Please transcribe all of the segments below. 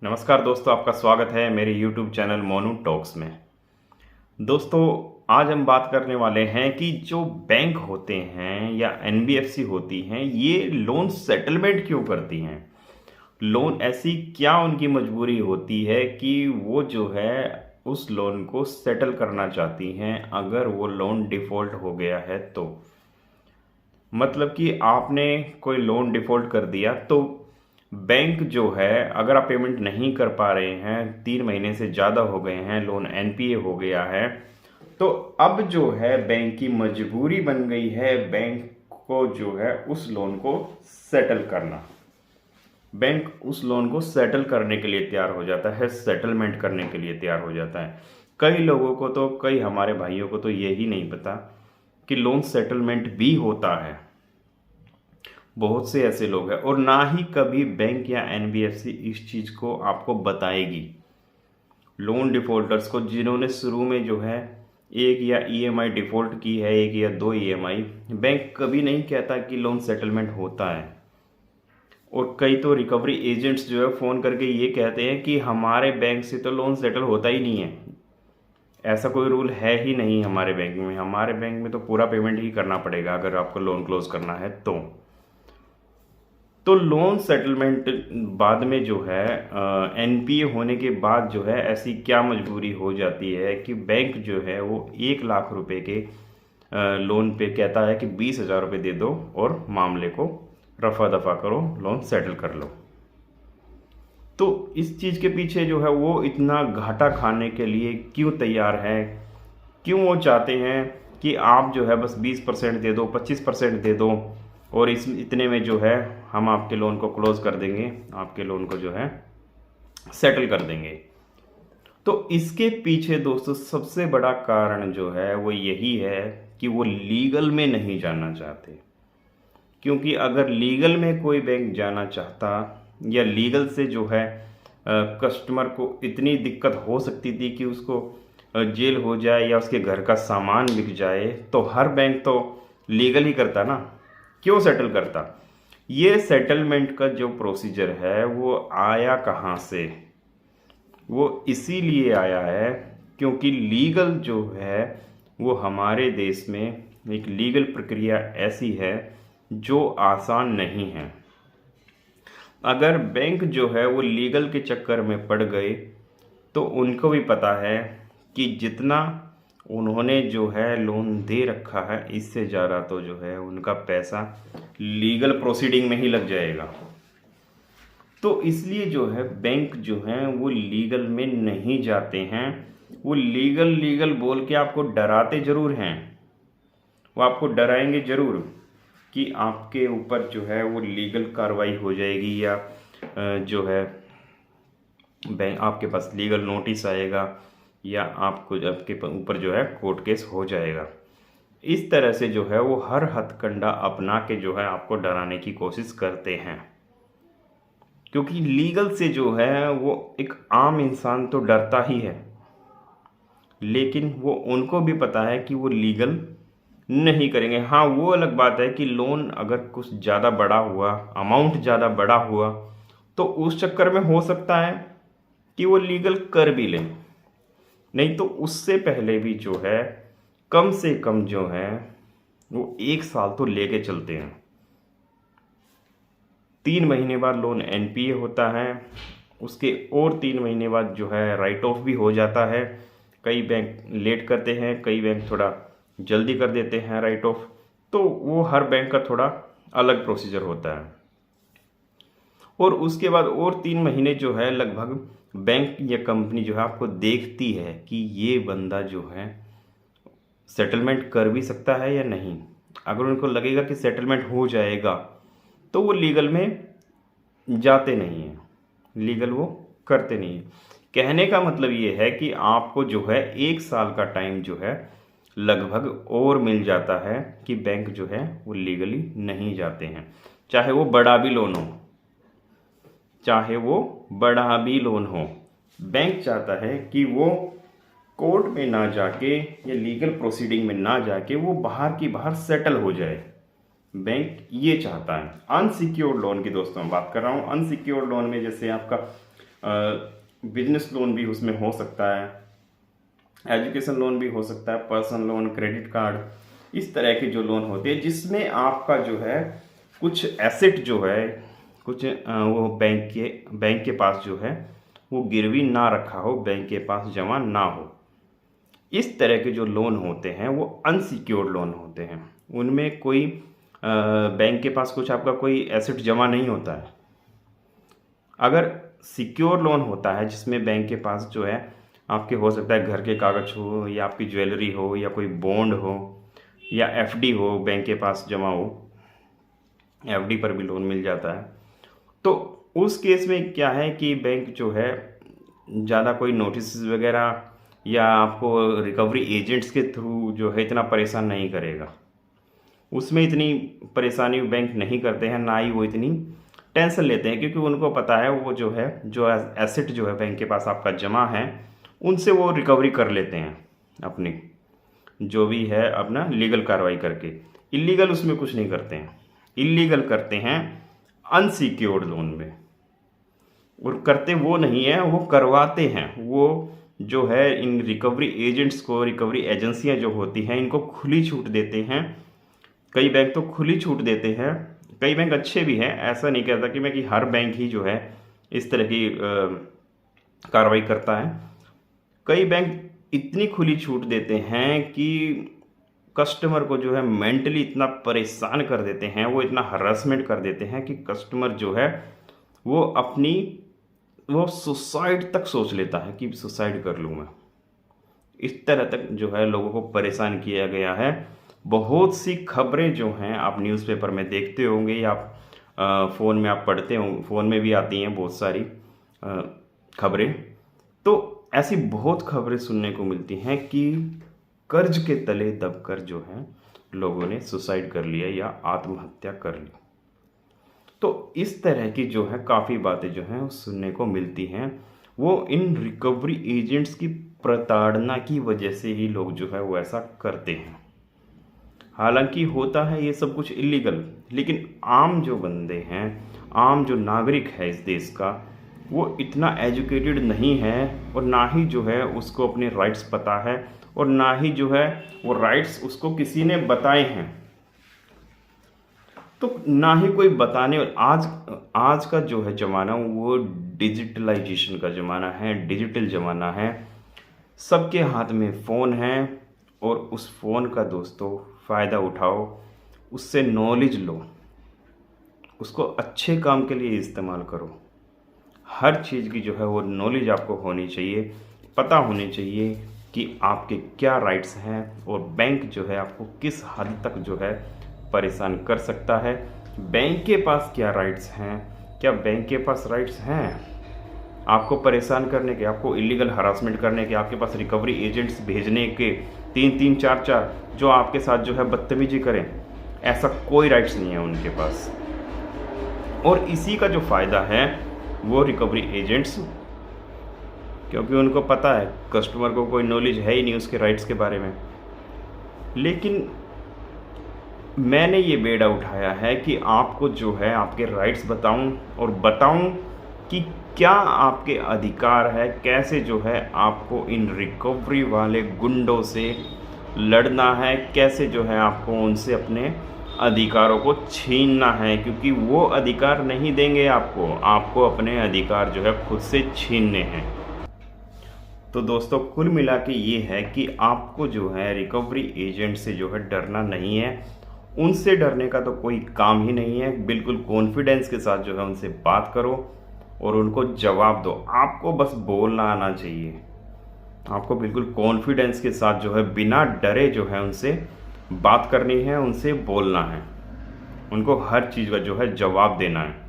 नमस्कार दोस्तों, आपका स्वागत है मेरे YouTube चैनल मोनू टॉक्स में। दोस्तों, आज हम बात करने वाले हैं कि जो बैंक होते हैं या एनबीएफसी होती हैं, ये लोन सेटलमेंट क्यों करती हैं। लोन ऐसी क्या उनकी मजबूरी होती है कि वो जो है उस लोन को सेटल करना चाहती हैं अगर वो लोन डिफ़ॉल्ट हो गया है तो। मतलब कि आपने कोई लोन डिफ़ॉल्ट कर दिया तो बैंक जो है, अगर आप पेमेंट नहीं कर पा रहे हैं, 3 महीने से ज़्यादा हो गए हैं, लोन एनपीए हो गया है, तो अब जो है बैंक की मजबूरी बन गई है बैंक को जो है उस लोन को सेटल करना। बैंक उस लोन को सेटल करने के लिए तैयार हो जाता है, सेटलमेंट करने के लिए तैयार हो जाता है। कई लोगों को तो, कई हमारे भाइयों को तो यही नहीं पता कि लोन सेटलमेंट भी होता है। बहुत से ऐसे लोग हैं, और ना ही कभी बैंक या एनबीएफसी इस चीज़ को आपको बताएगी। लोन डिफ़ॉल्टर्स को, जिन्होंने शुरू में जो है एक या ईएमआई डिफ़ॉल्ट की है, एक या दो ईएमआई, बैंक कभी नहीं कहता कि लोन सेटलमेंट होता है। और कई तो रिकवरी एजेंट्स जो है फ़ोन करके ये कहते हैं कि हमारे बैंक से तो लोन सेटल होता ही नहीं है। ऐसा कोई रूल है ही नहीं हमारे बैंक में। हमारे बैंक में तो पूरा पेमेंट ही करना पड़ेगा अगर आपको लोन क्लोज करना है तो लोन सेटलमेंट बाद में जो है एनपीए होने के बाद जो है ऐसी क्या मजबूरी हो जाती है कि बैंक जो है वो 1 लाख रुपए के लोन पे कहता है कि 20,000 रुपये दे दो और मामले को रफा दफा करो, लोन सेटल कर लो। तो इस चीज़ के पीछे जो है वो इतना घाटा खाने के लिए क्यों तैयार है, क्यों वो चाहते हैं कि आप जो है बस 20% दे दो, 25% दे दो, और इस इतने में जो है हम आपके लोन को क्लोज कर देंगे, आपके लोन को जो है सेटल कर देंगे। तो इसके पीछे दोस्तों सबसे बड़ा कारण जो है वो यही है कि वो लीगल में नहीं जाना चाहते। क्योंकि अगर लीगल में कोई बैंक जाना चाहता, या लीगल से जो है कस्टमर को इतनी दिक्कत हो सकती थी कि उसको जेल हो जाए या उसके घर का सामान बिक जाए, तो हर बैंक तो लीगल ही करता ना, क्यों सेटल करता। ये सेटलमेंट का जो प्रोसीजर है वो आया कहाँ से, वो इसीलिए आया है क्योंकि लीगल जो है वो हमारे देश में एक लीगल प्रक्रिया ऐसी है जो आसान नहीं है। अगर बैंक जो है वो लीगल के चक्कर में पड़ गए तो उनको भी पता है कि जितना उन्होंने जो है लोन दे रखा है, इससे ज़्यादा तो जो है उनका पैसा लीगल प्रोसीडिंग में ही लग जाएगा। तो इसलिए जो है बैंक जो है वो लीगल में नहीं जाते हैं। वो लीगल लीगल बोल के आपको डराते ज़रूर हैं, वो आपको डराएंगे ज़रूर कि आपके ऊपर जो है वो लीगल कार्रवाई हो जाएगी, या जो है बैंक आपके पास लीगल नोटिस आएगा, या आपको आपके ऊपर जो है कोर्ट केस हो जाएगा। इस तरह से जो है वो हर हथकंडा अपना के जो है आपको डराने की कोशिश करते हैं। क्योंकि लीगल से जो है वो एक आम इंसान तो डरता ही है, लेकिन वो उनको भी पता है कि वो लीगल नहीं करेंगे। हाँ, वो अलग बात है कि लोन अगर कुछ ज़्यादा बड़ा हुआ, अमाउंट ज़्यादा बड़ा हुआ, तो उस चक्कर में हो सकता है कि वो लीगल कर भी लें। नहीं तो उससे पहले भी जो है कम से कम जो है वो 1 साल तो लेके चलते हैं। 3 महीने बाद लोन एनपीए होता है, उसके और 3 महीने बाद जो है राइट ऑफ भी हो जाता है। कई बैंक लेट करते हैं, कई बैंक थोड़ा जल्दी कर देते हैं राइट ऑफ। तो वो हर बैंक का थोड़ा अलग प्रोसीजर होता है। और उसके बाद और 3 महीने जो है लगभग बैंक या कंपनी जो है आपको देखती है कि ये बंदा जो है सेटलमेंट कर भी सकता है या नहीं। अगर उनको लगेगा कि सेटलमेंट हो जाएगा तो वो लीगल में जाते नहीं हैं, लीगल वो करते नहीं हैं। कहने का मतलब ये है कि आपको जो है 1 साल का टाइम जो है लगभग और मिल जाता है कि बैंक जो है वो लीगली नहीं जाते हैं, चाहे वो बड़ा भी लोन हो, चाहे वो बड़ा भी लोन हो। बैंक चाहता है कि वो कोर्ट में ना जाके या लीगल प्रोसीडिंग में ना जाके वो बाहर की बाहर सेटल हो जाए। बैंक ये चाहता है। अनसिक्योर्ड लोन की दोस्तों मैं बात कर रहा हूँ। अनसिक्योर्ड लोन में जैसे आपका बिजनेस लोन भी उसमें हो सकता है, एजुकेशन लोन भी हो सकता है, पर्सनल लोन, क्रेडिट कार्ड, इस तरह के जो लोन होते हैं जिसमें आपका जो है कुछ एसेट जो है, कुछ वो बैंक के पास जो है वो गिरवी ना रखा हो, बैंक के पास जमा ना हो। इस तरह के जो लोन होते हैं वो अनसिक्योर्ड लोन होते हैं। उनमें कोई बैंक के पास कुछ आपका कोई एसेट जमा नहीं होता है। अगर सिक्योर लोन होता है जिसमें बैंक के पास जो है आपके हो सकता है घर के कागज हो, या आपकी ज्वेलरी हो, या कोई बॉन्ड हो, या एफडी हो, बैंक के पास जमा हो, एफडी पर भी लोन मिल जाता है। तो उस केस में क्या है कि बैंक जो है ज़्यादा कोई नोटिस वगैरह या आपको रिकवरी एजेंट्स के थ्रू जो है इतना परेशान नहीं करेगा। उसमें इतनी परेशानी बैंक नहीं करते हैं, ना ही वो इतनी टेंशन लेते हैं, क्योंकि उनको पता है वो जो है जो एसेट जो है बैंक के पास आपका जमा है उनसे वो रिकवरी कर लेते हैं अपनी जो भी है अपना लीगल कार्रवाई करके। इलीगल उसमें कुछ नहीं करते हैं, इलीगल करते हैं अनसिक्योर्ड लोन में। और करते वो नहीं है, वो करवाते हैं। वो जो है इन रिकवरी एजेंट्स को, रिकवरी एजेंसियां जो होती हैं, इनको खुली छूट देते हैं। कई बैंक तो खुली छूट देते हैं, कई बैंक अच्छे भी हैं, ऐसा नहीं कहता कि हर बैंक ही जो है इस तरह की कार्रवाई करता है। कई बैंक इतनी खुली छूट देते हैं कि कस्टमर को जो है मेंटली इतना परेशान कर देते हैं, वो इतना हरासमेंट कर देते हैं कि कस्टमर जो है वो सुसाइड तक सोच लेता है कि सुसाइड कर लूँ मैं। इस तरह तक जो है लोगों को परेशान किया गया है। बहुत सी खबरें जो हैं आप न्यूज़पेपर में देखते होंगे या आप फ़ोन में आप पढ़ते होंगे, फ़ोन में भी आती हैं बहुत सारी खबरें। तो ऐसी बहुत खबरें सुनने को मिलती हैं कि कर्ज के तले दबकर जो है लोगों ने सुसाइड कर लिया या आत्महत्या कर ली। तो इस तरह की जो है काफ़ी बातें जो हैं सुनने को मिलती हैं। वो इन रिकवरी एजेंट्स की प्रताड़ना की वजह से ही लोग जो है वो ऐसा करते हैं। हालांकि होता है ये सब कुछ इलीगल, लेकिन आम जो बंदे हैं, आम जो नागरिक है इस देश का, वो इतना एजुकेटेड नहीं है, और ना ही जो है उसको अपने राइट्स पता है, और ना ही जो है वो राइट्स उसको किसी ने बताए हैं। तो ना ही कोई बताने। आज का जो है ज़माना वो डिजिटलाइजेशन का ज़माना है, डिजिटल ज़माना है। सबके हाथ में फ़ोन है, और उस फ़ोन का दोस्तों फ़ायदा उठाओ, उससे नॉलेज लो, उसको अच्छे काम के लिए इस्तेमाल करो। हर चीज़ की जो है वो नॉलेज आपको होनी चाहिए, पता होनी चाहिए कि आपके क्या राइट्स हैं, और बैंक जो है आपको किस हद तक जो है परेशान कर सकता है। बैंक के पास क्या राइट्स हैं, क्या बैंक के पास राइट्स हैं आपको परेशान करने के, आपको इलीगल हरासमेंट करने के, आपके पास रिकवरी एजेंट्स भेजने के 3-3, 4-4 जो आपके साथ जो है बदतमीजी करें? ऐसा कोई राइट्स नहीं है उनके पास। और इसी का जो फ़ायदा है वो रिकवरी एजेंट्स, क्योंकि उनको पता है कस्टमर को कोई नॉलेज है ही नहीं उसके राइट्स के बारे में। लेकिन मैंने ये बेड़ा उठाया है कि आपको जो है आपके राइट्स बताऊं, और बताऊं कि क्या आपके अधिकार है, कैसे जो है आपको इन रिकवरी वाले गुंडों से लड़ना है, कैसे जो है आपको उनसे अपने अधिकारों को छीनना है, क्योंकि वो अधिकार नहीं देंगे आपको अपने अधिकार जो है खुद से छीनने हैं। तो दोस्तों कुल मिला के ये है कि आपको जो है रिकवरी एजेंट से जो है डरना नहीं है, उनसे डरने का तो कोई काम ही नहीं है। बिल्कुल कॉन्फिडेंस के साथ जो है उनसे बात करो और उनको जवाब दो। आपको बस बोलना आना चाहिए, आपको बिल्कुल कॉन्फिडेंस के साथ जो है बिना डरे जो है उनसे बात करनी है, उनसे बोलना है, उनको हर चीज़ का जो है जवाब देना है।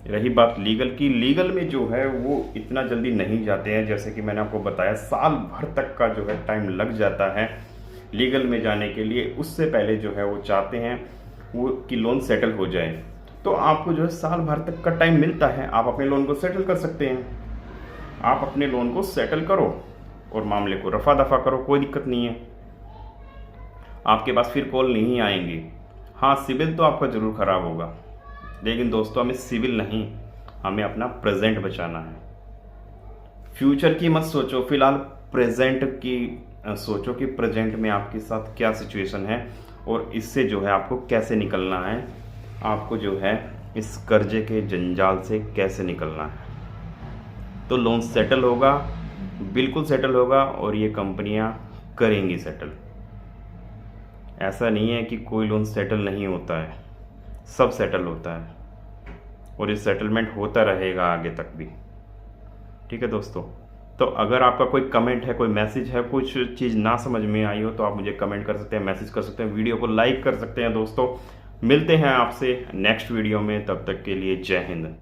रही बात लीगल की, लीगल में जो है वो इतना जल्दी नहीं जाते हैं, जैसे कि मैंने आपको बताया साल भर तक का जो है टाइम लग जाता है लीगल में जाने के लिए। उससे पहले जो है वो चाहते हैं वो कि लोन सेटल हो जाए, तो आपको जो है साल भर तक का टाइम मिलता है, आप अपने लोन को सेटल कर सकते हैं। आप अपने लोन को सेटल करो और मामले को रफा दफा करो, कोई दिक्कत नहीं है। आपके पास फिर कॉल नहीं आएंगे। हाँ, सिविल तो आपका ज़रूर ख़राब होगा, लेकिन दोस्तों हमें सिविल नहीं, हमें अपना प्रेजेंट बचाना है। फ्यूचर की मत सोचो, फिलहाल प्रेजेंट की सोचो कि प्रेजेंट में आपके साथ क्या सिचुएशन है और इससे जो है आपको कैसे निकलना है, आपको जो है इस कर्जे के जंजाल से कैसे निकलना है। तो लोन सेटल होगा, बिल्कुल सेटल होगा, और ये कंपनियां करेंगी सेटल। ऐसा नहीं है कि कोई लोन सेटल नहीं होता है, सब सेटल होता है और ये सेटलमेंट होता रहेगा आगे तक भी। ठीक है दोस्तों, तो अगर आपका कोई कमेंट है, कोई मैसेज है, कुछ चीज़ ना समझ में आई हो तो आप मुझे कमेंट कर सकते हैं, मैसेज कर सकते हैं, वीडियो को लाइक कर सकते हैं। दोस्तों मिलते हैं आपसे नेक्स्ट वीडियो में, तब तक के लिए जय हिंद।